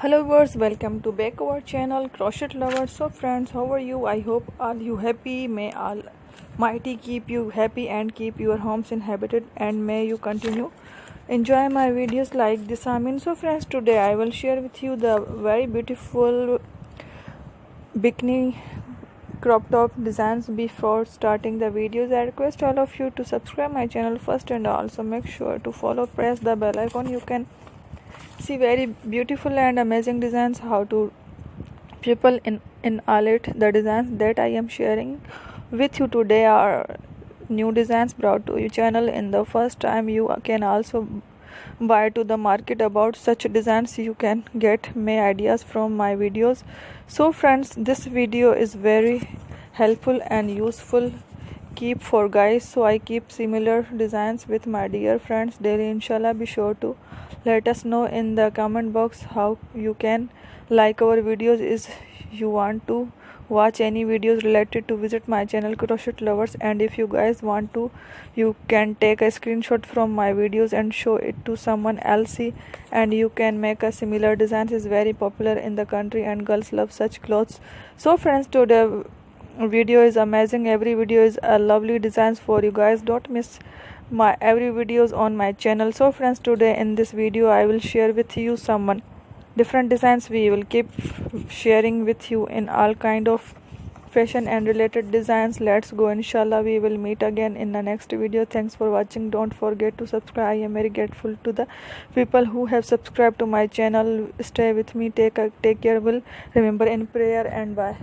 Hello viewers, welcome to back our channel Crochet Lovers. So friends, how are you? I hope all you happy. May Almighty keep you happy and keep your homes inhabited, and may you continue enjoy my videos like this. So friends, today I will share with you the very beautiful bikini crop top designs. Before starting the videos, I request all of you to subscribe my channel first, and also make sure to follow, press the bell icon. You can see very beautiful and amazing designs how to people in all it. The designs that I am sharing with you today are new designs brought to your channel in the first time. You can also buy to the market about such designs. You can get my ideas from my videos. So friends, this video is very helpful and useful keep for guys, so I keep similar designs with my dear friends daily. Inshallah, be sure to let us know in the comment box how you can like our videos. Is you want to watch any videos related to, visit my channel Crochet Lovers, and if you guys want to, you can take a screenshot from my videos and show it to someone else, and you can make a similar designs. Is very popular in the country and girls love such clothes. So friends, today video is amazing. Every video is a lovely designs for you guys. Don't miss my every videos on my channel. So friends, today in this video I will share with you some different designs. We will keep sharing with you in all kind of fashion and related designs. Let's go. Inshallah, we will meet again in the next video. Thanks for watching. Don't forget to subscribe. I am very grateful to the people who have subscribed to my channel. Stay with me. Take care. Will remember in prayer, and bye.